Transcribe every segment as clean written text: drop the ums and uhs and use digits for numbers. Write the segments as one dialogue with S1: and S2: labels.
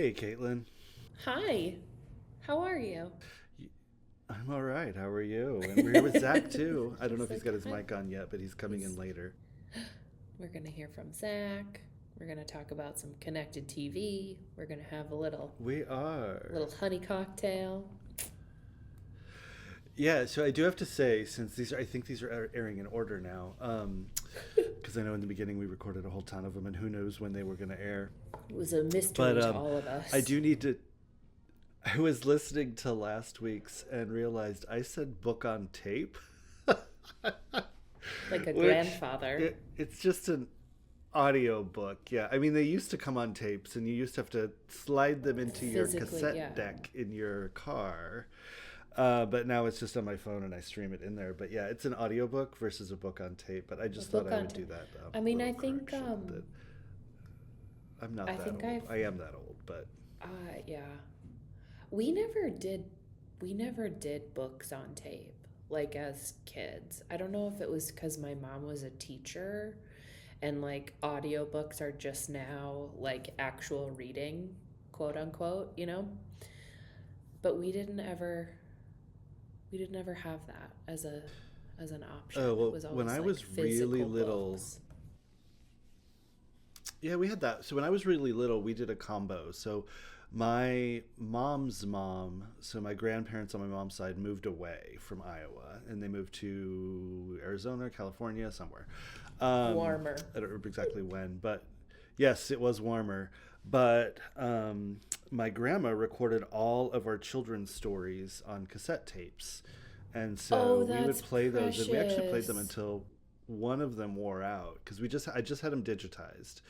S1: Hey, Caitlin.
S2: Hi, how are you?
S1: I'm all right. How are you? And we're here with Zach too. I don't know
S2: Just
S1: if he's
S2: like,
S1: got his
S2: hi.
S1: mic on yet, but he's coming in
S2: He's,
S1: later.
S2: we're going to hear from Zach. We're going to talk about some connected TV. We're going to have a
S1: We are.
S2: little honey cocktail.
S1: Yeah, so I do have to say, since I think these are airing in order now, because I know in the beginning we recorded a whole ton of them, and who knows when they were going to air.
S2: It was a
S1: But
S2: mystery to all of
S1: I
S2: us.
S1: do need to. I was listening to last week's and realized I said book on tape,
S2: Like a
S1: which
S2: grandfather.
S1: it's just an audio book. Yeah, I mean they used to come on tapes, and you used to have to slide them into your
S2: Physically, yeah.
S1: cassette deck in your car. But now it's just on my phone and I stream it in there. But yeah, it's an audiobook versus a book on tape. But I
S2: A
S1: just thought
S2: book
S1: I
S2: on
S1: would
S2: tape.
S1: do that.
S2: I mean,
S1: Little correction that I'm not
S2: I
S1: that
S2: think
S1: old.
S2: I've,
S1: I am that old, but
S2: uh, yeah. We never did, we never did books on tape, like as kids. I don't know if it was because my mom was a teacher and like audiobooks are just now like actual reading, quote unquote, but we didn't ever have that as an option.
S1: oh
S2: It
S1: well.
S2: was
S1: When
S2: always
S1: I
S2: like
S1: was really
S2: physical
S1: little,
S2: books.
S1: yeah, we had that. So when I was really little, we did a combo. So my mom's mom, so my grandparents on my mom's side moved away from Iowa and they moved to Arizona, California, somewhere.
S2: Warmer.
S1: I don't remember exactly when, but yes, it was warmer. But my grandma recorded all of our children's stories on cassette tapes. And
S2: Oh,
S1: so we would
S2: that's
S1: play those, and we actually played them
S2: precious.
S1: until one of them wore out because I just had them digitized,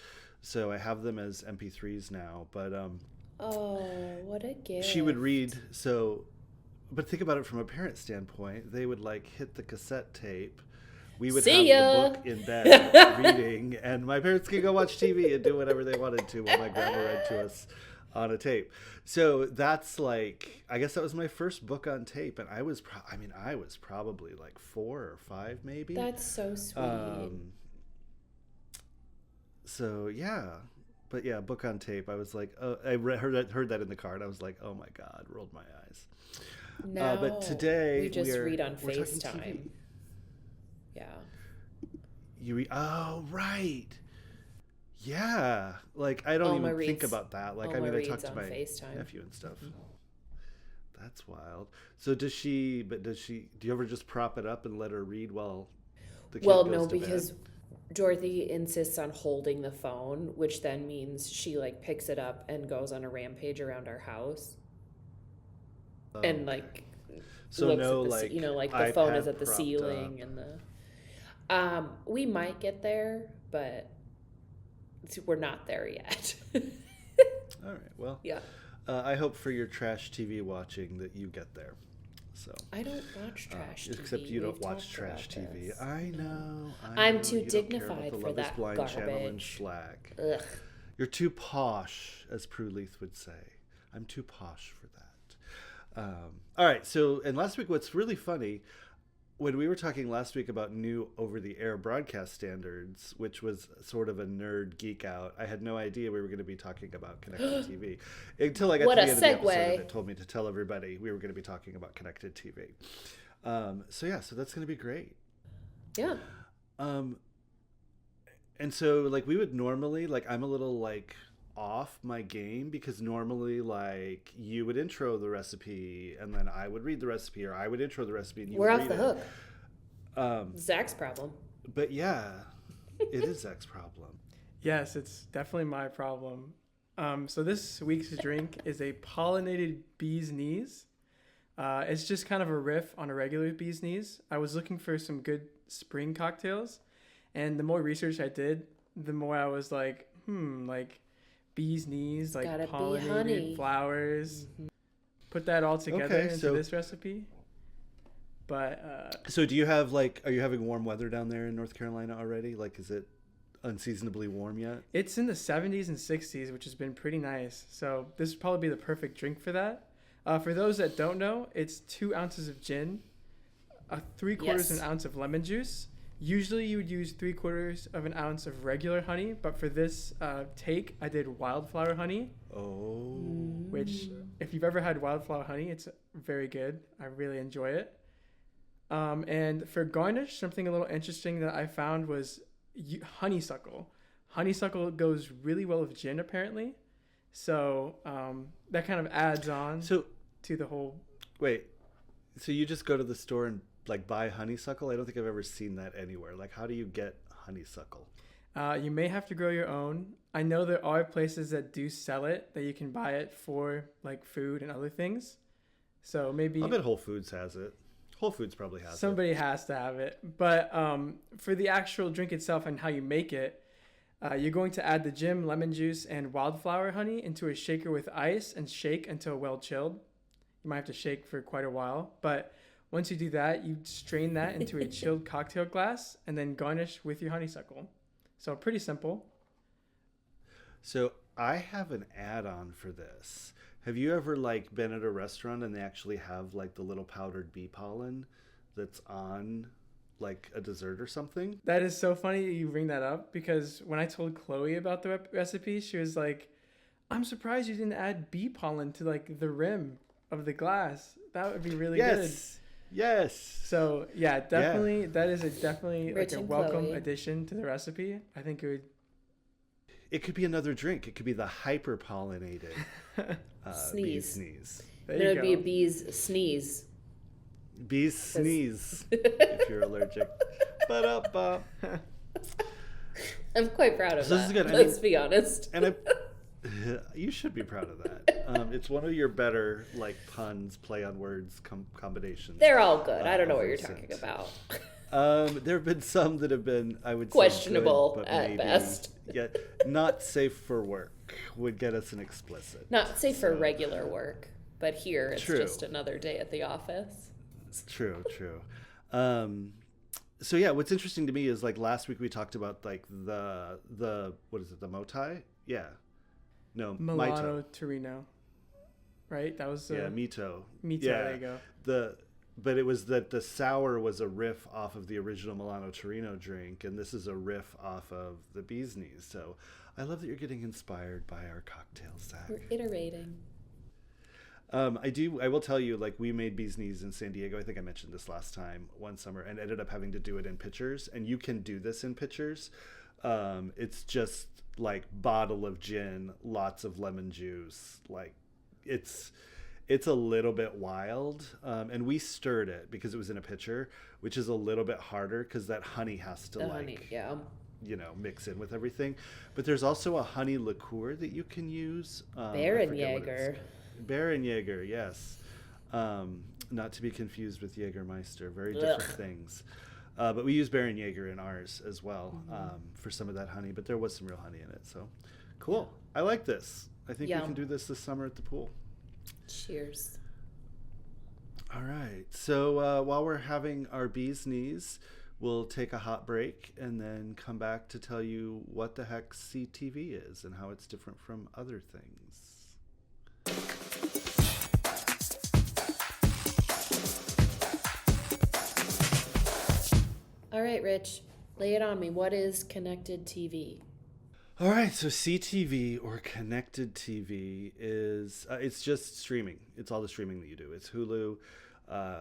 S1: so I have them as MP3s now. But
S2: Oh, what a
S1: she would
S2: gift.
S1: read. So, but think about it from a parent standpoint. They would like hit the cassette tape. We would
S2: See
S1: have the
S2: ya.
S1: book in bed reading, and my parents could go watch TV and do whatever they wanted to while my grandma read to us on a tape. So that's like, I guess that was my first book on tape, and I was probably like 4 or 5 maybe.
S2: That's so sweet.
S1: Um, so yeah, but yeah, book on tape. I was like, oh, heard that in the car, and I was like, oh my god, rolled my eyes. But
S2: Now we
S1: today
S2: just read on
S1: we're talking
S2: FaceTime.
S1: TV.
S2: Yeah.
S1: Oh right, yeah. Like I don't
S2: Alma
S1: even think
S2: reads
S1: about that. Like I
S2: Alma
S1: mean, I
S2: reads
S1: talk to
S2: on
S1: my
S2: FaceTime.
S1: nephew and stuff. That's wild. So does she? But does she? Do you ever just prop it up and let her read while the
S2: Well,
S1: kid
S2: no,
S1: goes to bed?
S2: because Dorothy insists on holding the phone, which then means she like picks it up and goes on a rampage around our house
S1: Oh,
S2: and
S1: okay.
S2: like
S1: So
S2: looks
S1: no,
S2: at
S1: like
S2: like the phone is
S1: iPad
S2: at the
S1: propped up.
S2: ceiling and the we might get there, but we're not there yet.
S1: All right. Well,
S2: Yeah.
S1: I hope for your trash TV watching that you get there. So,
S2: I don't watch trash
S1: except
S2: TV.
S1: you don't
S2: We've
S1: watch
S2: talked
S1: trash
S2: about
S1: TV.
S2: this.
S1: I
S2: No.
S1: know. I
S2: I'm
S1: know.
S2: too
S1: You don't care about the
S2: dignified for
S1: Love Is
S2: that
S1: Blind channel and
S2: garbage.
S1: Slack.
S2: Ugh.
S1: You're too posh, as Prue Leith would say. I'm too posh for that. All right. So, and last week, what's really funny, when we were talking last week about new over-the-air broadcast standards, which was sort of a nerd geek out, I had no idea we were going to be talking about connected TV until I got
S2: What
S1: to
S2: a
S1: the end of the episode and
S2: segue.
S1: it told me to tell everybody we were going to be talking about connected TV. So yeah, so that's going to be great.
S2: Yeah.
S1: Um, and so like we would normally like I'm a little like off my game because normally like you would intro the recipe and then I would read the recipe or I would intro the recipe and you
S2: We're
S1: would
S2: off
S1: read
S2: the
S1: it.
S2: hook.
S1: Um,
S2: Zach's problem.
S1: but yeah, it is Zach's problem.
S3: Yes, it's definitely my problem. So this week's drink is a pollinated bee's knees. It's just kind of a riff on a regular bee's knees. I was looking for some good spring cocktails, and the more research I did, the more I was like, like bee's knees,
S2: It's
S3: like
S2: gotta be
S3: pollinated
S2: honey.
S3: flowers. Put that all together
S1: Okay,
S3: into
S1: so
S3: this recipe. But
S1: so do you have like are you having warm weather down there in North Carolina already? Like is it unseasonably warm yet?
S3: it's in the 70s and 60s, which has been pretty nice. So this would probably be the perfect drink for that. For those that don't know, it's 2 ounces of gin, 3/4
S2: Yes.
S3: an ounce of lemon juice, Usually you would use 3/4 of an ounce of regular honey, but for this take, I did wildflower honey.
S1: Oh.
S3: Which, if you've ever had wildflower honey, it's very good. I really enjoy it. And for garnish, something a little interesting that I found was honeysuckle. Honeysuckle goes really well with gin, apparently. So that kind of adds on to the whole.
S1: Wait, so you just go to the store and like buy honeysuckle? I don't think I've ever seen that anywhere. Like, how do you get honeysuckle?
S3: You may have to grow your own. I know there are places that do sell it, that you can buy it for like food and other things. So maybe
S1: I bet Whole Foods has it. Whole Foods probably has
S3: somebody has to have it. But for the actual drink itself and how you make it, you're going to add the gin, lemon juice, and wildflower honey into a shaker with ice and shake until well chilled. You might have to shake for quite a while. But once you do that, you strain that into a chilled cocktail glass and then garnish with your honeysuckle. So pretty simple.
S1: So I have an add-on for this. Have you ever like been at a restaurant and they actually have like the little powdered bee pollen that's on like a dessert or something?
S3: That is so funny you bring that up, because when I told Chloe about the recipe, she was like, I'm surprised you didn't add bee pollen to like the rim of the glass. That would be really good.
S1: Yes.
S3: So yeah, definitely. Yeah. That is definitely
S2: Rich
S3: like a welcome addition to the recipe. I think
S1: it could be another drink. It could be the hyper-pollinated
S2: sneeze.
S1: Bee sneeze.
S2: It'd be a bee's sneeze.
S1: Bees sneeze if you're allergic. Ba-da-ba.
S2: I'm quite proud of that.
S1: This is good.
S2: Let's be honest.
S1: And you should be proud of that. It's one of your better like puns, play on words, combinations.
S2: They're all good. I don't know what you're talking about.
S1: There have been some that have been, I would
S2: questionable
S1: say, good, but
S2: at
S1: maybe,
S2: best.
S1: Yet not safe for work would get us an explicit.
S2: Not safe for regular work, but here it's
S1: True.
S2: just another day at the office.
S1: True. So yeah, what's interesting to me is like last week we talked about like the what is it, the Motai? Yeah. No,
S3: Milano
S1: Mito.
S3: Torino. Right? That was
S1: Mito.
S3: Mito,
S1: yeah.
S3: there you go.
S1: But it was that the sour was a riff off of the original Milano Torino drink, and this is a riff off of the bee's knees. So I love that you're getting inspired by our cocktails, Zach.
S2: We're iterating.
S1: I will tell you, like, we made bee's knees in San Diego. I think I mentioned this last time, one summer, and ended up having to do it in pitchers. And you can do this in pitchers. It's just like bottle of gin, lots of lemon juice. Like it's a little bit wild. And we stirred it because it was in a pitcher, which is a little bit harder because that honey has to mix in with everything. But there's also a honey liqueur that you can use.
S2: Baron-Jaeger.
S1: Baron-Jaeger, yes. Not to be confused with Jägermeister. Very different things. But we use Baron-Jaeger in ours as well for some of that honey. But there was some real honey in it. So cool. I like this. I think we can do this summer at the pool.
S2: Cheers.
S1: All right. So while we're having our bee's knees, we'll take a hot break and then come back to tell you what the heck CTV is and how it's different from other things.
S2: All right, Rich, lay it on me. What is connected TV?
S1: All right, so CTV or connected TV is it's just streaming. It's all the streaming that you do. It's Hulu,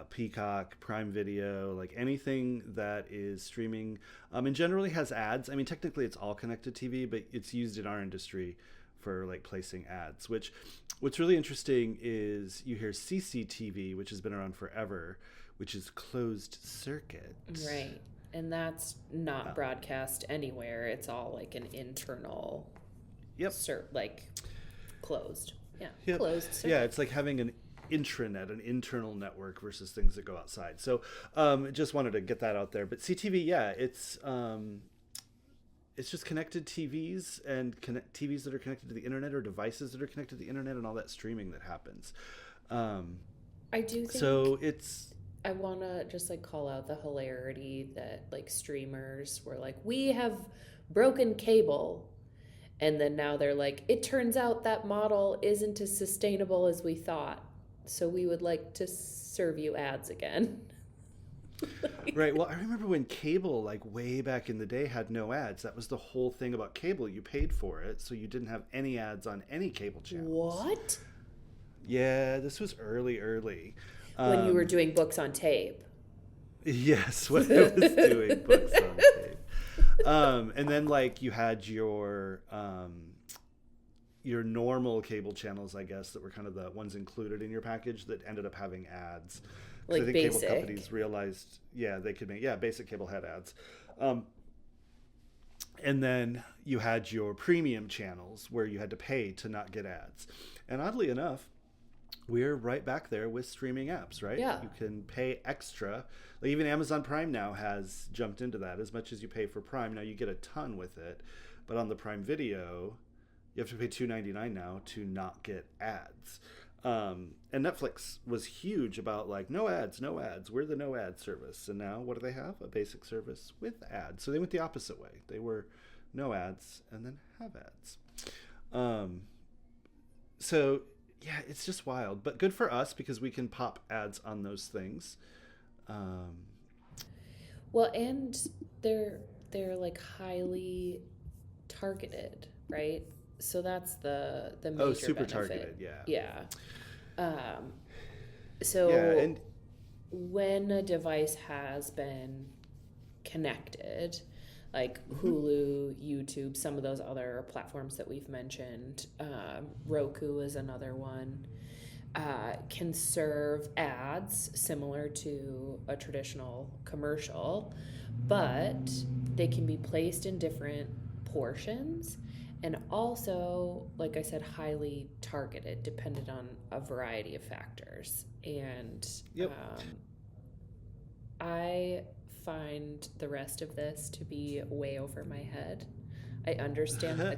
S1: Peacock, Prime Video, like anything that is streaming, and generally has ads. I mean, technically it's all connected TV, but it's used in our industry for like placing ads. What's really interesting is you hear CCTV, which has been around forever, which is closed circuit.
S2: Right. And that's not broadcast anywhere. It's all like an internal, closed. Yeah,
S1: yep.
S2: Closed circuit.
S1: Yeah, it's like having an intranet, an internal network versus things that go outside. So just wanted to get that out there. But CTV, yeah, it's just connected TVs and TVs that are connected to the internet or devices that are connected to the internet and all that streaming that happens.
S2: I do think
S1: so. I
S2: want to just like call out the hilarity that like streamers were like, we have broken cable. And then now they're like, it turns out that model isn't as sustainable as we thought. So we would like to serve you ads again.
S1: Right. Well, I remember when cable, like way back in the day, had no ads. That was the whole thing about cable. You paid for it, so you didn't have any ads on any cable channels.
S2: What?
S1: Yeah, this was early.
S2: When you were doing books on tape.
S1: Yes, when I was doing books on tape. And then like you had your normal cable channels, I guess, that were kind of the ones included in your package that ended up having ads.
S2: Like
S1: I think
S2: basic.
S1: cable companies realized, they could make, basic cable had ads. And then you had your premium channels where you had to pay to not get ads. And oddly enough, we're right back there with streaming apps, right?
S2: Yeah.
S1: You can pay extra. Like even Amazon Prime now has jumped into that. As much as you pay for Prime, now you get a ton with it. But on the Prime Video, you have to pay $2.99 now to not get ads. And Netflix was huge about like, no ads. We're the no ad service. And now what do they have? A basic service with ads. So they went the opposite way. They were no ads and then have ads. So yeah, it's just wild, but good for us because we can pop ads on those things.
S2: Well, and they're like highly targeted, right? So that's the major
S1: super
S2: benefit.
S1: targeted, yeah.
S2: Yeah.
S1: And
S2: when a device has been connected, like Hulu, YouTube, some of those other platforms that we've mentioned, Roku is another one, can serve ads similar to a traditional commercial, but they can be placed in different portions and also, like I said, highly targeted, dependent on a variety of factors. And I find the rest of this to be way over my head. I understand the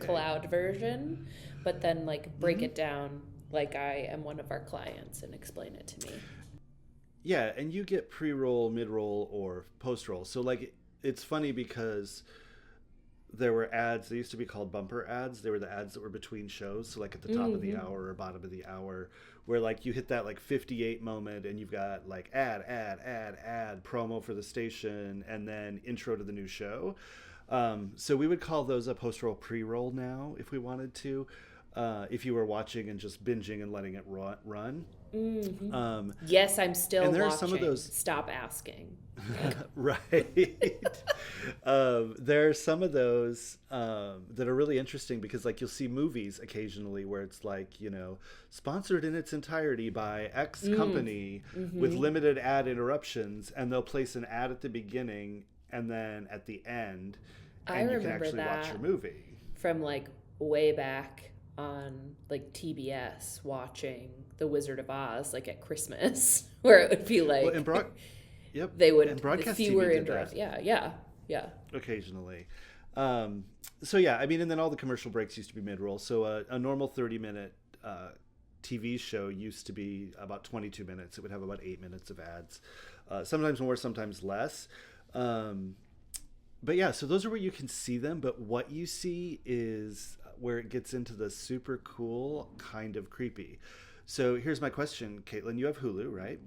S2: cloud version, but then like break it down like I am one of our clients and explain it to me.
S1: Yeah, and you get pre-roll, mid-roll, or post-roll. So like it's funny because there were ads. They used to be called bumper ads. They were the ads that were between shows. So like at the top of the hour or bottom of the hour, where like you hit that like 58 moment and you've got like ad, promo for the station, and then intro to the new show. So we would call those a post-roll pre-roll now if we wanted to. If you were watching and just binging and letting it run.
S2: Yes, I'm still
S1: and there
S2: watching.
S1: Are some of those...
S2: Stop asking.
S1: Right. There are some of those that are really interesting because like you'll see movies occasionally where it's like, sponsored in its entirety by X company with limited ad interruptions, and they'll place an ad at the beginning and then at the end, and you can actually watch your movie.
S2: From like way back on like TBS watching The Wizard of Oz like at Christmas where it would be like they would
S1: and broadcast
S2: fewer
S1: TV
S2: interrupts. Yeah.
S1: Occasionally. So yeah, I mean, and then all the commercial breaks used to be mid-roll. So a normal 30-minute TV show used to be about 22 minutes. It would have about 8 minutes of ads, sometimes more, sometimes less. But yeah, so those are where you can see them. But what you see is where it gets into the super cool, kind of creepy. So here's my question, Caitlin. You have Hulu, right?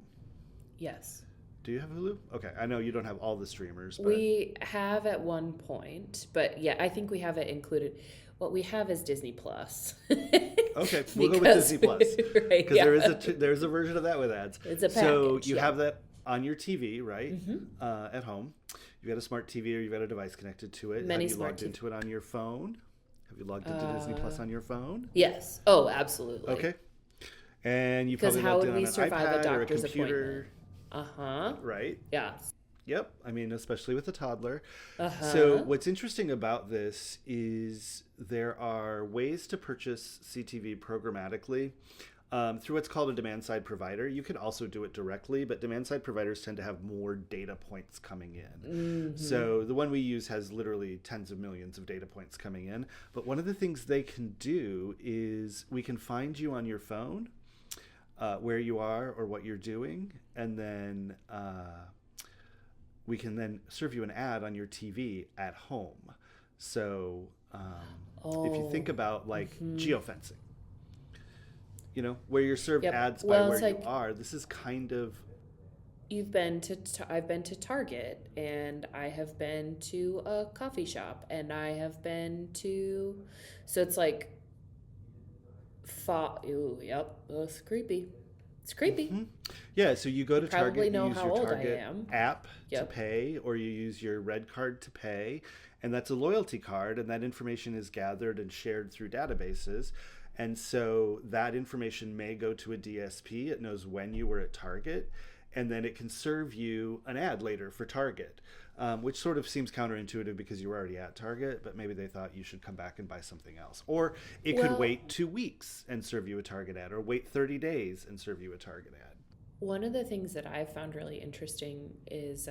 S2: Yes.
S1: Do you have Hulu? Okay, I know you don't have all the streamers. But...
S2: We have at one point, but yeah, I think we have it included. What we have is Disney Plus.
S1: Okay, we'll go with Disney Plus.
S2: Right,
S1: Because there's a version of that with ads.
S2: It's a package.
S1: So you have that on your TV, right? At home. You've got a smart TV or you've got a device connected to it. Have you logged into it on your phone? Have you logged into Disney Plus on your phone?
S2: Yes. Oh, absolutely.
S1: Okay. And you probably logged in on an iPad or a computer. Right?
S2: Yeah.
S1: Yep. I mean, especially with a toddler. So what's interesting about this is there are ways to purchase CTV programmatically through what's called a demand-side provider. You can also do it directly, but demand-side providers tend to have more data points coming in. So the one we use has literally tens of millions of data points coming in. But one of the things they can do is we can find you on your phone, where you are or what you're doing, and then we can then serve you an ad on your TV at home. So if you think about like geofencing, where you're served ads by where you are, this is kind of
S2: I've been to Target, and I have been to a coffee shop, and I have been to, so it's like, ooh, yep, that's creepy. It's creepy.
S1: Hmm. Yeah, so you go
S2: You
S1: to
S2: probably
S1: Target, you
S2: know
S1: use
S2: how
S1: your
S2: old I
S1: Target
S2: am.
S1: app to
S2: Yep.
S1: pay, or you use your red card to pay, and that's a loyalty card, and that information is gathered and shared through databases. And so that information may go to a DSP. It knows when you were at Target, and then it can serve you an ad later for Target, which sort of seems counterintuitive because you were already at Target, but maybe they thought you should come back and buy something else. Or it could
S2: Well,
S1: wait 2 weeks and serve you a Target ad, or wait 30 days and serve you a Target ad.
S2: one of the things that I've found really interesting is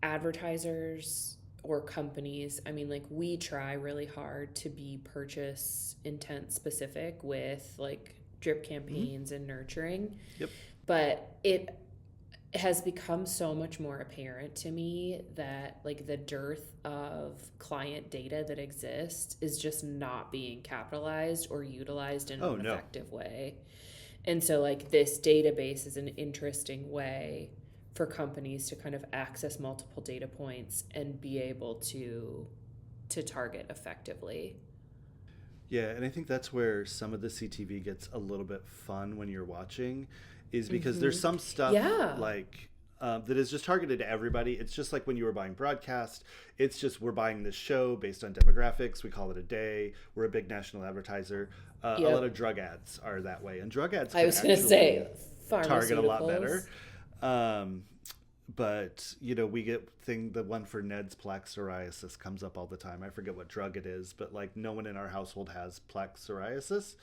S2: advertisers or companies. I mean, like, we try really hard to be purchase intent specific with like drip
S1: Hmm.
S2: campaigns and nurturing,
S1: Yep.
S2: but it has become so much more apparent to me that like the dearth of client data that exists is just not being capitalized or utilized in
S1: Oh
S2: an
S1: no.
S2: effective way. And so like this database is an interesting way for companies to kind of access multiple data points and be able to target effectively.
S1: Yeah, and I think that's where some of the CTV gets a little bit fun when you're watching, is because there's
S2: Mhm.
S1: some stuff
S2: Yeah.
S1: like that is just targeted to everybody. It's just like when you were buying broadcast. It's just we're buying this show based on demographics. We call it a day. We're a big national advertiser. A lot
S2: Yep.
S1: of drug ads are that way, and drug ads
S2: I
S1: can
S2: was going to
S1: actually
S2: say
S1: target a lot better.
S2: pharmaceuticals.
S1: Um, but we get the one for Ned's plaque psoriasis comes up all the time. I forget what drug it is, but like no one in our household has plaque psoriasis,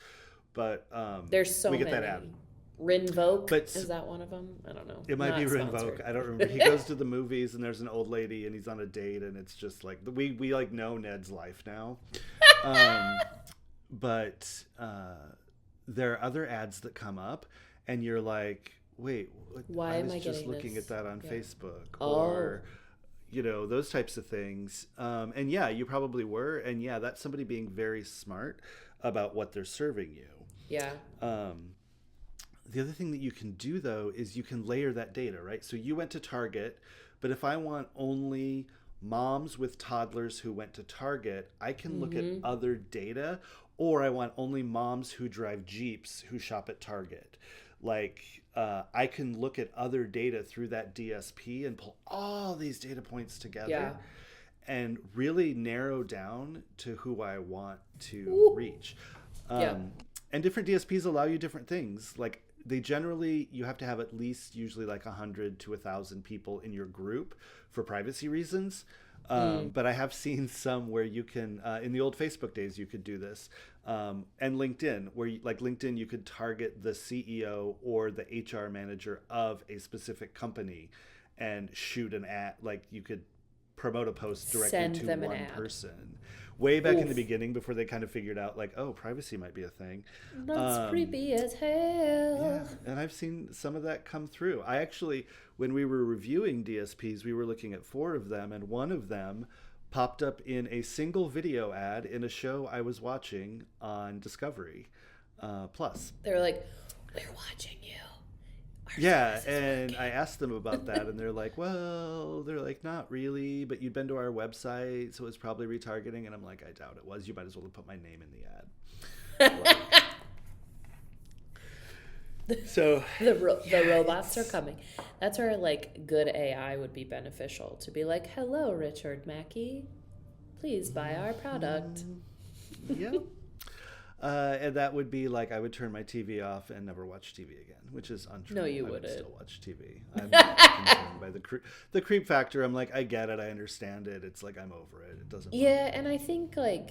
S1: but
S2: There's so
S1: we get that ad.
S2: many. Rinvoq,
S1: But
S2: is that one of them? I don't know.
S1: it might be
S2: Not
S1: Rinvoq.
S2: sponsored.
S1: I don't remember. He goes to the movies and there's an old lady and he's on a date and it's just like we like know Ned's life now. Um, but there are other ads that come up and you're like, wait,
S2: Why
S1: I
S2: am
S1: was
S2: I
S1: just
S2: getting
S1: looking at
S2: this?
S1: that on
S2: Yeah.
S1: Facebook,
S2: Oh,
S1: or those types of things. And yeah, you probably were, and yeah, that's somebody being very smart about what they're serving you.
S2: yeah.
S1: um, the other thing that you can do though is you can layer that data, right? So you went to Target, but if I want only moms with toddlers who went to Target, I can look at
S2: Mm-hmm.
S1: other data, or I want only moms who drive Jeeps who shop at Target. Like, I can look at other data through that DSP and pull all these data points
S2: Yeah.
S1: together and really narrow down to who I want to
S2: Ooh.
S1: reach.
S2: Yeah.
S1: Um, and different DSPs allow you different things. Like they generally, you have to have at least usually like 100 to 1,000 people in your group for privacy reasons.
S2: Mm.
S1: But I have seen some where you can, in the old Facebook days, you could do this. And LinkedIn, where like LinkedIn, you could target the CEO or the HR manager of a specific company and shoot an ad. Like you could promote a post directly
S2: Send
S1: to
S2: them an
S1: one
S2: ad.
S1: person way back in the
S2: Oof.
S1: beginning before they kind of figured out like, oh, privacy might be a thing.
S2: That's
S1: um,
S2: creepy as
S1: yeah,
S2: hell.
S1: and I've seen some of that come through. I actually, when we were reviewing DSPs, we were looking at 4 of them, and one of them popped up in a single video ad in a show I was watching on Discovery Plus.
S2: They're like, we're watching you. Our
S1: Yeah,
S2: service is
S1: and
S2: working.
S1: I asked them about that, and they're like, well, they're like, not really, but you'd been to our website, so it was probably retargeting. And I'm like, I doubt it was. You might as well have put my name in the ad. Like, so,
S2: The
S1: yeah,
S2: robots are coming. That's where like good AI would be beneficial to be like, hello, Richard Mackey. Please buy our product.
S1: yeah. And that would be like I would turn my TV off and never watch TV again, which is untrue.
S2: No, you
S1: I would
S2: wouldn't.
S1: still watch TV. I'm not concerned by the creep factor. I'm like, I get it, I understand it. It's like I'm over it. It doesn't bother
S2: Yeah,
S1: me
S2: and I
S1: anymore.
S2: think like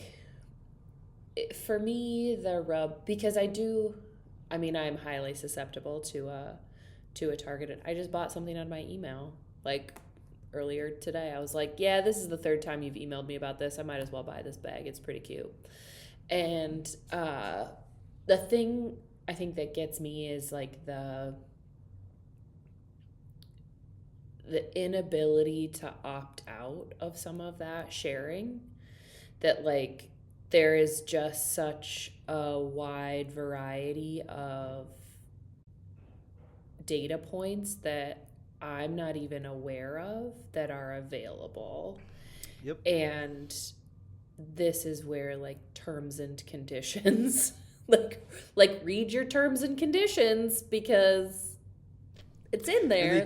S2: for me the rub, because I mean I'm highly susceptible to a targeted. I just bought something on my email like earlier today. I was like, yeah, this is the third time you've emailed me about this. I might as well buy this bag. It's pretty cute. And the thing I think that gets me is like the inability to opt out of some of that sharing, that like there is just such a wide variety of data points that I'm not even aware of that are available.
S1: Yep.
S2: And this is where like terms and conditions, like read your terms and conditions because it's in there.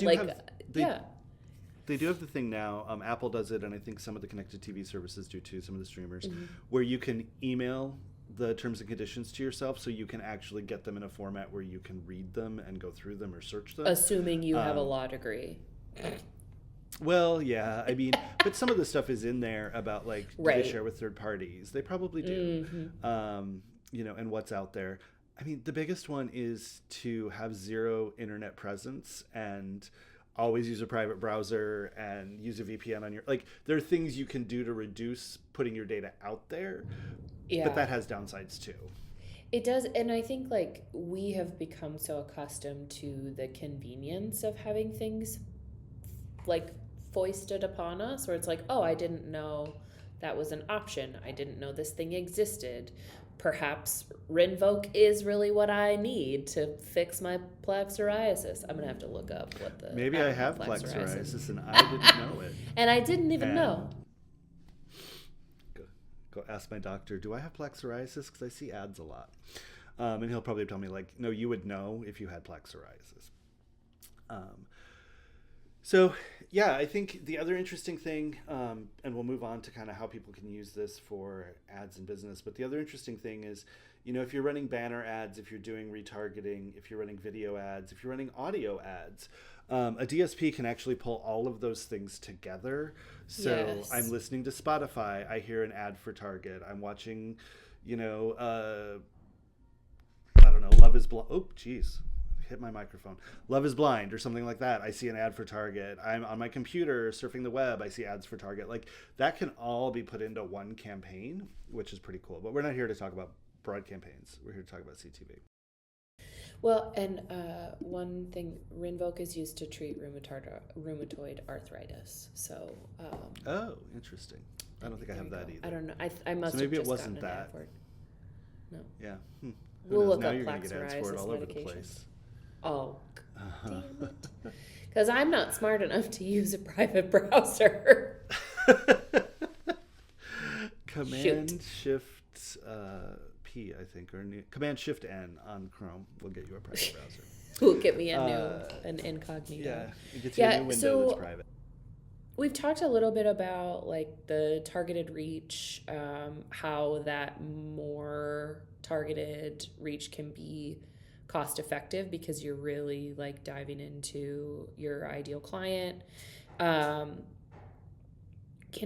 S1: They do have the thing now. Apple does it, and I think some of the connected TV services do too. Some of the streamers, where you can email the terms and conditions to yourself, so you can actually get them in a format where you can read them and go through them or search them.
S2: Assuming you have a law degree.
S1: Well, yeah, I mean, but some of the stuff is in there about like do they share with third parties? They probably do, and what's out there. I mean, the biggest one is to have zero internet presence and always use a private browser and use a VPN on your, like, there are things you can do to reduce putting your data out there, but that has downsides too.
S2: It does, and I think like we have become so accustomed to the convenience of having things like foisted upon us, where it's like, oh, I didn't know that was an option. I didn't know this thing existed. Perhaps Rinvoq is really what I need to fix my plaque psoriasis. I'm gonna have to look up what the
S1: maybe I have plaque psoriasis and I didn't know it.
S2: And I didn't even know.
S1: Go ask my doctor, do I have plaque psoriasis? Because I see ads a lot. And he'll probably tell me like, no, you would know if you had plaque psoriasis. So yeah, I think the other interesting thing, and we'll move on to kind of how people can use this for ads in business, but the other interesting thing is, if you're running banner ads, if you're doing retargeting, if you're running video ads, if you're running audio ads, a DSP can actually pull all of those things together. So I'm listening to Spotify, I hear an ad for Target. I'm watching, I don't know, Love is Blind. Oh, geez. Hit my microphone. Love is Blind or something like that. I see an ad for Target. I'm on my computer surfing the web. I see ads for Target. Like that can all be put into one campaign, which is pretty cool. But we're not here to talk about broad campaigns. We're here to talk about CTV.
S2: Well, and one thing, Rinvoq is used to treat rheumatoid arthritis. So.
S1: Oh, interesting. I don't think I have that either.
S2: I don't know. I must.
S1: So maybe
S2: have just
S1: it wasn't
S2: gotten an
S1: that.
S2: ad for it. No.
S1: Yeah.
S2: We'll look
S1: now
S2: up
S1: you're
S2: plaque
S1: gonna get ads for it all over the place.
S2: Oh, damn it. Because I'm not smart enough to use a private browser.
S1: Command Shift P, I think, or Command Shift N on Chrome will get you a private browser.
S2: Will get me an incognito.
S1: Yeah, it gets you a new window that's private.
S2: We've talked a little bit about like the targeted reach, how that more targeted reach can be cost effective because you're really like diving into your ideal client. Can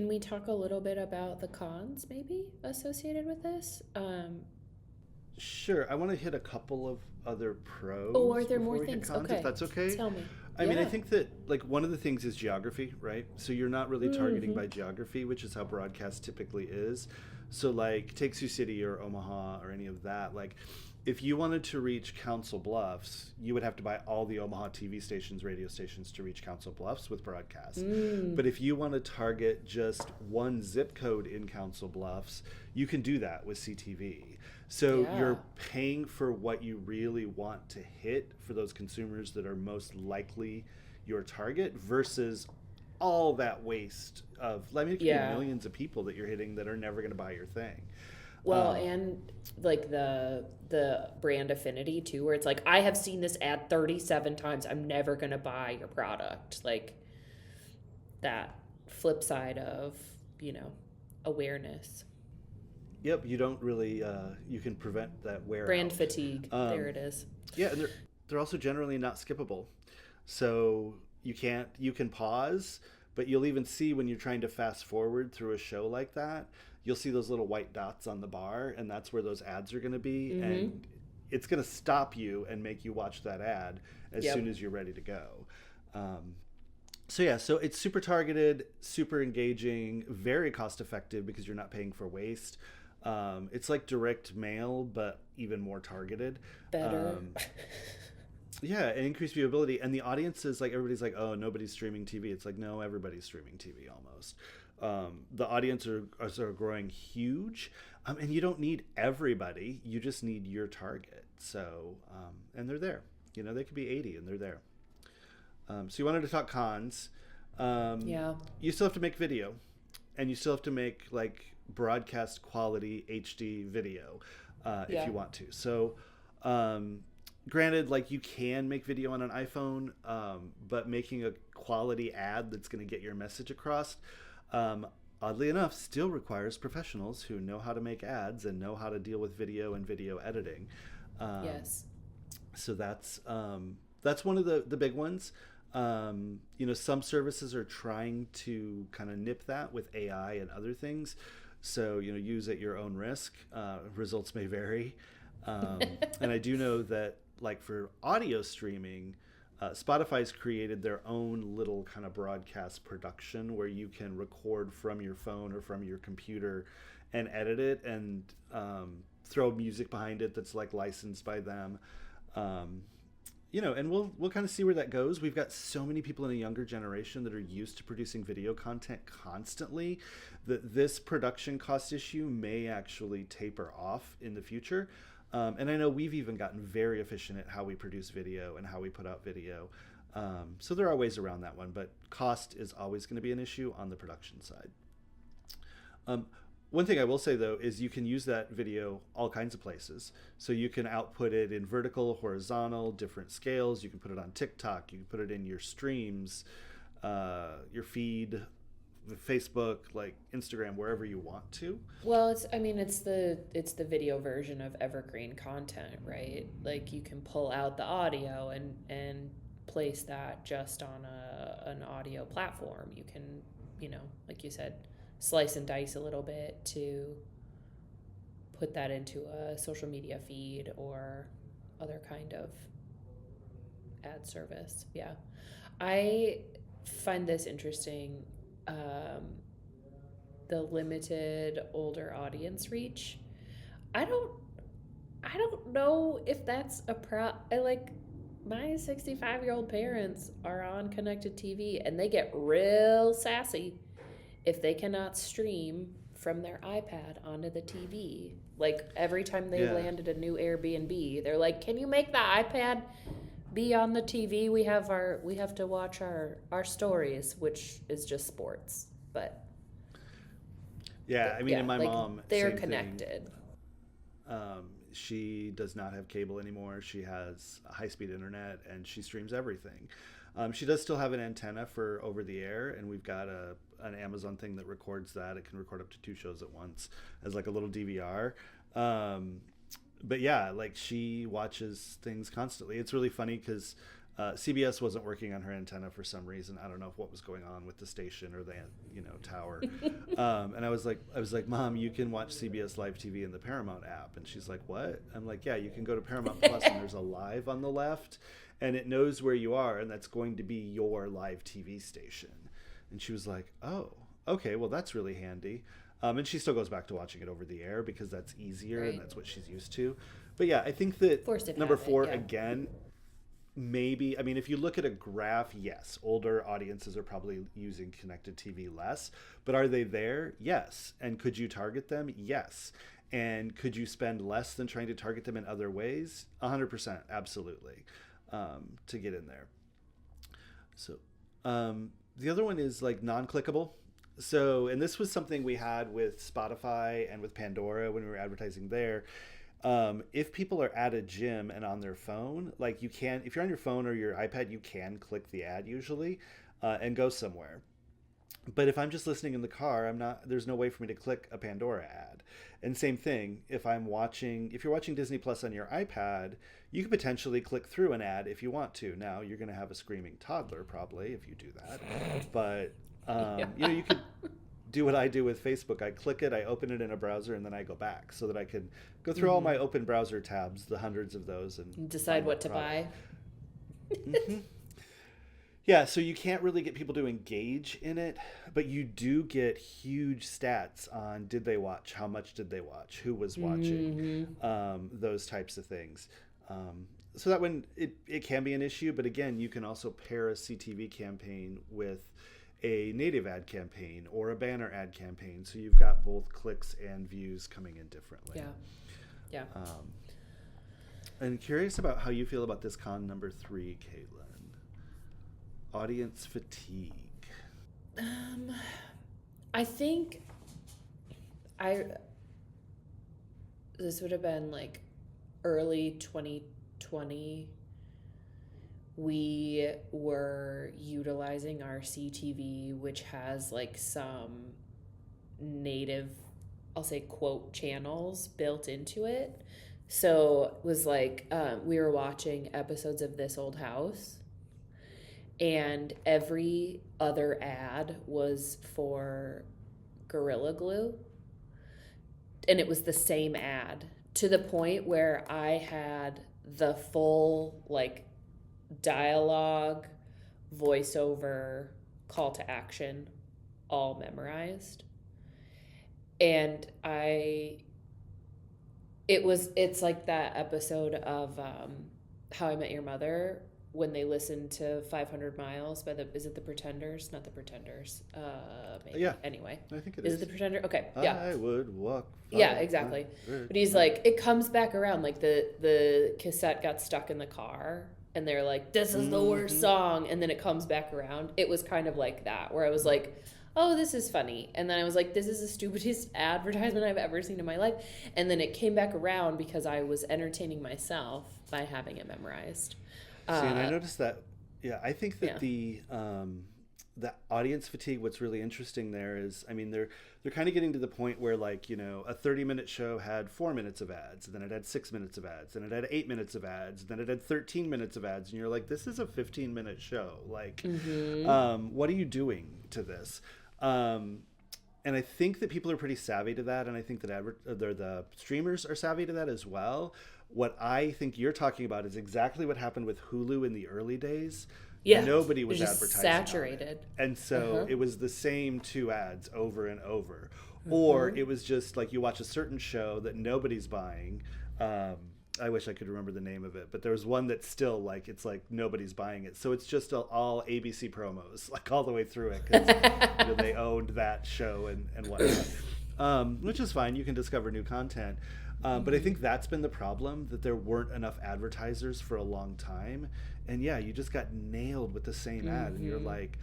S2: we talk a little bit about the cons maybe associated with this?
S1: Sure. I want to hit a couple of other pros.
S2: Oh, are there more things?
S1: Cons,
S2: okay.
S1: if that's okay.
S2: Tell me.
S1: I mean, I think that like one of the things is geography, right? So you're not really targeting by geography, which is how broadcast typically is. So like take Sioux City or Omaha or any of that. Like if you wanted to reach Council Bluffs, you would have to buy all the Omaha TV stations, radio stations to reach Council Bluffs with broadcast. But if you want to target just one zip code in Council Bluffs, you can do that with CTV. So you're paying for what you really want to hit for those consumers that are most likely your target versus all that waste of, I mean, it could be millions of people that you're hitting that are never going to buy your thing.
S2: Well, and like the brand affinity too, where it's like, I have seen this ad 37 times. I'm never going to buy your product. Like that flip side of, awareness.
S1: Yep, you don't really, you can prevent that wear
S2: brand
S1: out.
S2: fatigue. There it is.
S1: Yeah, and they're also generally not skippable. So you can pause, but you'll even see when you're trying to fast forward through a show like that, you'll see those little white dots on the bar, and that's where those ads are going to be. And it's going to stop you and make you watch that ad as soon as you're ready to go. So it's super targeted, super engaging, very cost effective because you're not paying for waste. It's like direct mail, but even more targeted.
S2: Better.
S1: And increased viewability. And the audience is like, everybody's like, oh, nobody's streaming TV. It's like, no, everybody's streaming TV almost. The audience are growing huge. And you don't need everybody. You just need your target. So, and they're there. They could be 80 and they're there. So you wanted to talk cons.
S2: Yeah.
S1: You still have to make video, and you still have to make like broadcast quality HD video if you want to. So granted, like you can make video on an iPhone, but making a quality ad that's going to get your message across, oddly enough, still requires professionals who know how to make ads and know how to deal with video and video editing.
S2: Yes.
S1: So that's one of the big ones. Some services are trying to kind of nip that with AI and other things. So, use at your own risk. Results may vary. And I do know that, like for audio streaming, Spotify's created their own little kind of broadcast production where you can record from your phone or from your computer and edit it and throw music behind it that's like licensed by them. And we'll kind of see where that goes. We've got so many people in a younger generation that are used to producing video content constantly that this production cost issue may actually taper off in the future. And I know we've even gotten very efficient at how we produce video and how we put out video. So there are ways around that one, but cost is always going to be an issue on the production side. One thing I will say, though, is you can use that video all kinds of places. So you can output it in vertical, horizontal, different scales. You can put it on TikTok. You can put it in your streams, your feed, Facebook, like Instagram, wherever you want to.
S2: Well, it's the video version of evergreen content, right? Like you can pull out the audio and place that just on an audio platform. You can, like you said, slice and dice a little bit to put that into a social media feed or other kind of ad service. Yeah. I find this interesting. The limited older audience reach. I don't know if that's my 65-year-old parents are on connected TV and they get real sassy if they cannot stream from their iPad onto the TV. Like every time they land at a new Airbnb, they're like, "Can you make the iPad be on the TV? We have to watch our stories," which is just sports. But
S1: and my mom,
S2: they're
S1: same
S2: connected.
S1: She does not have cable anymore. She has high-speed internet and she streams everything. She does still have an antenna for over the air, and we've got an Amazon thing that records that. It can record up to 2 shows at once as like a little DVR. But yeah, like she watches things constantly. It's really funny because CBS wasn't working on her antenna for some reason. I don't know what was going on with the station or the tower. And I was like, Mom, you can watch CBS Live TV in the Paramount app. And she's like, what? I'm like, yeah, you can go to Paramount Plus and there's a live on the left, and it knows where you are, and that's going to be your live TV station. And she was like, oh, okay, well that's really handy. And she still goes back to watching it over the air because that's easier and that's what she's used to. But yeah, I think that number 4, again, maybe, if you look at a graph, yes, older audiences are probably using connected TV less, but are they there? Yes. And could you target them? Yes. And could you spend less than trying to target them in other ways? 100%, absolutely, to get in there. So the other one is like non-clickable. So, and this was something we had with Spotify and with Pandora when we were advertising there. If people are at a gym and on their phone, like you can, if you're on your phone or your iPad, you can click the ad usually and go somewhere. But if I'm just listening in the car, there's no way for me to click a Pandora ad. And same thing, if you're watching Disney Plus on your iPad, you could potentially click through an ad if you want to. Now you're going to have a screaming toddler probably if you do that. But, you could do what I do with Facebook. I click it, I open it in a browser, and then I go back so that I can go through all my open browser tabs, the hundreds of those, and
S2: decide what to buy.
S1: Mm-hmm. Yeah, so you can't really get people to engage in it, but you do get huge stats on did they watch, how much did they watch, who was watching, those types of things. So that one, it can be an issue, but again, you can also pair a CTV campaign with a native ad campaign or a banner ad campaign, so you've got both clicks and views coming in differently.
S2: Yeah.
S1: And curious about how you feel about this con number 3, Caitlin. Audience fatigue.
S2: I think this would have been like early 2020. We were utilizing our CTV, which has like some native, I'll say quote, channels built into it. So it was like we were watching episodes of This Old House, and every other ad was for Gorilla Glue. And it was the same ad, to the point where I had the full like dialogue, voiceover, call to action all memorized. And it's like that episode of How I Met Your Mother, when they listen to 500 Miles by is it the Pretenders? Not the Pretenders. Maybe.
S1: Yeah.
S2: Anyway.
S1: I think it is.
S2: Is it the Pretender? Okay. Yeah.
S1: I would walk.
S2: Yeah, exactly. But he's like, it comes back around. Like the cassette got stuck in the car and they're like, this is the worst song. And then it comes back around. It was kind of like that, where I was like, oh, this is funny. And then I was like, this is the stupidest advertisement I've ever seen in my life. And then it came back around because I was entertaining myself by having it memorized.
S1: See, and I noticed that, I think that the audience fatigue, what's really interesting there is, I mean, they're kind of getting to the point where, like, a 30-minute show had 4 minutes of ads, and then it had 6 minutes of ads, and it had 8 minutes of ads, and then it had 13 minutes of ads, and you're like, this is a 15-minute show. Like, what are you doing to this? And I think that people are pretty savvy to that, and I think that the streamers are savvy to that as well. What I think you're talking about is exactly what happened with Hulu in the early days. Yeah, nobody was advertising saturated on it. And so it was the same 2 ads over and over. Or it was just like you watch a certain show that nobody's buying. I wish I could remember the name of it, but there was one that's still like, it's like nobody's buying it. So it's just all ABC promos, like all the way through it, because they owned that show and whatnot, which is fine. You can discover new content. But I think that's been the problem, that there weren't enough advertisers for a long time. And you just got nailed with the same ad. And you're like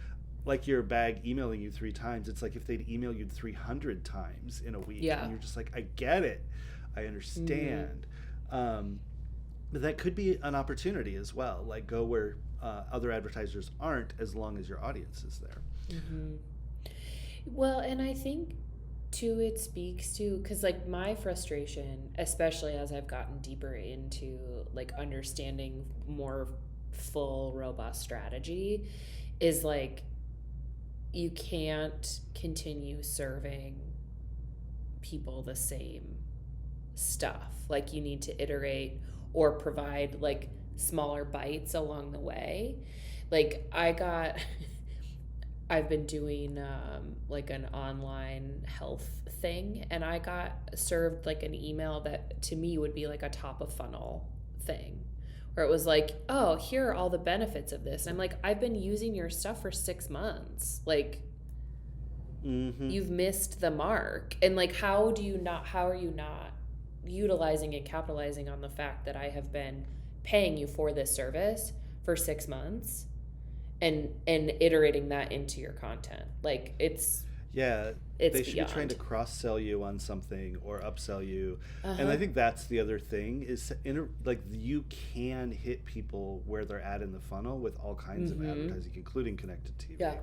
S1: your bag emailing you 3 times. It's like if they'd email you 300 times in a week. Yeah. And you're just like, I get it. I understand. But that could be an opportunity as well. Like, go where other advertisers aren't, as long as your audience is there.
S2: Well, and I think too, it speaks to, because like my frustration, especially as I've gotten deeper into like understanding more full robust strategy, is like you can't continue serving people the same stuff. Like, you need to iterate or provide like smaller bites along the way. Like I've been doing like an online health thing, and I got served like an email that to me would be like a top of funnel thing, where it was like, oh, here are all the benefits of this. And I'm like, I've been using your stuff for 6 months. Like, you've missed the mark. And like, how are you not utilizing and capitalizing on the fact that I have been paying you for this service for 6 months? And iterating that into your content. Like, it's they should be trying
S1: to cross-sell you on something or upsell you. And I think that's the other thing is, like, you can hit people where they're at in the funnel with all kinds of advertising, including connected TV.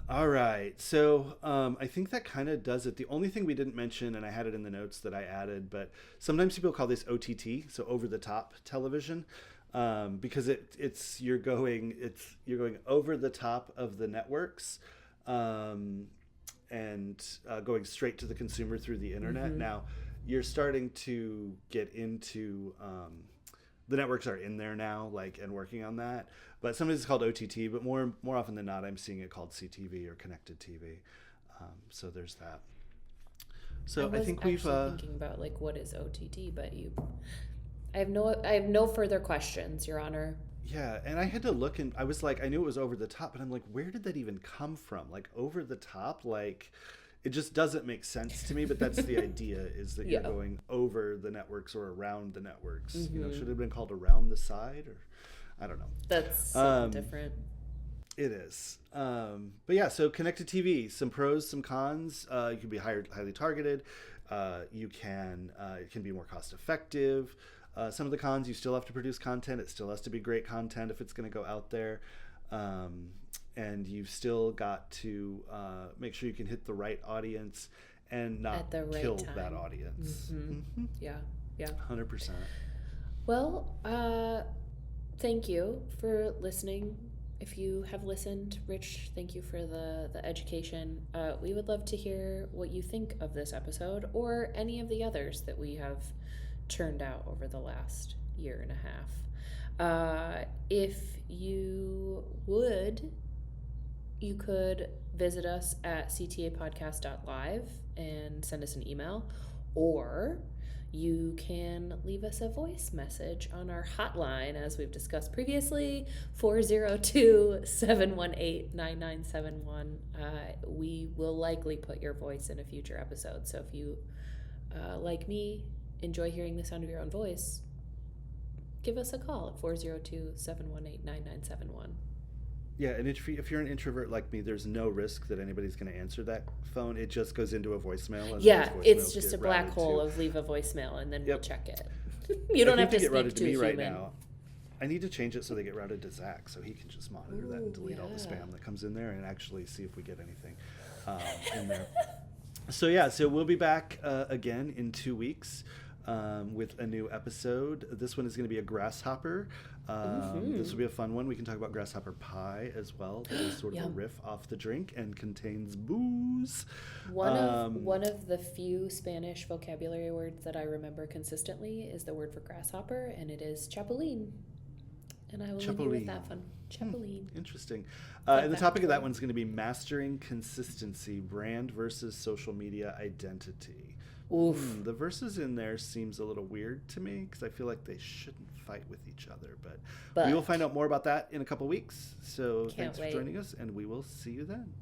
S1: All right. So I think that kind of does it. The only thing we didn't mention, and I had it in the notes that I added, but sometimes people call this OTT, so over-the-top television. Because you're going over the top of the networks, and going straight to the consumer through the internet. Now you're starting to get into the networks are in there now, like, and working on that. But sometimes it's called OTT, but more often than not, I'm seeing it called CTV or connected TV. So there's that. So I think we've
S2: thinking about like what is OTT, but I have no further questions, Your Honor.
S1: Yeah, and I had to look, and I was like, I knew it was over the top, but I'm like, where did that even come from? Like, over the top, like, It just doesn't make sense to me, but that's the idea, is that you're going over the networks or around the networks. You know, should it have been called around the side, or I don't know.
S2: That's something different.
S1: It is. But yeah, so connected TV, some pros, some cons. You can be highly targeted. It can be more cost effective. Some of the cons, you still have to produce content. It still has to be great content if it's going to go out there. And you've still got to make sure you can hit the right audience and not kill that audience.
S2: Yeah.
S1: 100%.
S2: Well, thank you for listening. If you have listened, Rich, thank you for the education. We would love to hear what you think of this episode or any of the others that we have churned out over the last year and a half. If you would, you could visit us at ctapodcast.live and send us an email, or you can leave us a voice message on our hotline, as we've discussed previously, 402-718-9971. We will likely put your voice in a future episode. So if you, like me, enjoy hearing the sound of your own voice, give us a call at 402-718-9971.
S1: Yeah, and if you're an introvert like me, there's no risk that anybody's going to answer that phone. It just goes into a voicemail. And
S2: it's just a black hole of leave a voicemail, and then we'll check it. You don't have to
S1: get
S2: speak
S1: routed
S2: to
S1: me
S2: a
S1: right
S2: human.
S1: now. I need to change it so they get routed to Zach, so he can just monitor that and delete all the spam that comes in there, and actually see if we get anything in there. So we'll be back again in 2 weeks. With a new episode. This one is going to be a grasshopper. This will be a fun one. We can talk about grasshopper pie as well. That is sort of a riff off the drink and contains booze.
S2: One of the few Spanish vocabulary words that I remember consistently is the word for grasshopper, and it is chapulín. And I will leave you with that fun. Chapulín.
S1: Interesting. And the topic of that one is going to be mastering consistency, brand versus social media identity.
S2: Oof.
S1: The verses in there seems a little weird to me, because I feel like they shouldn't fight with each other. But we will find out more about that in a couple weeks. So thanks for joining us, and we will see you then.